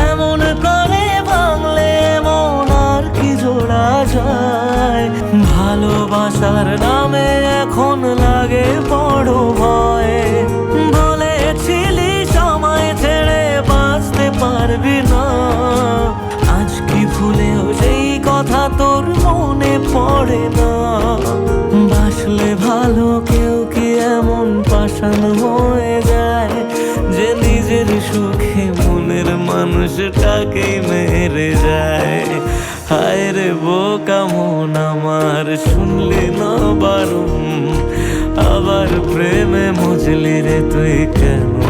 এমন করে ভাঙলে মন আর কি জোড়া যায়। ভালোবাসার নামে এখন লাগে বড় ভয়। বলেছিলি সময় ছেড়ে বাঁচতে পারবি না, আজ কি ভুলেও সেই কথা তোর মনে পড়ে না? বাসলে ভালো কেউ কি এমন পাষাণ হয়ে যায় যে নিজের সুখে মনের মানুষটাকেই মেরে যায়? হায় রে বোকা মন আমার, শুনলি না বারণ, আবার প্রেমে মজলি রে তুই কেন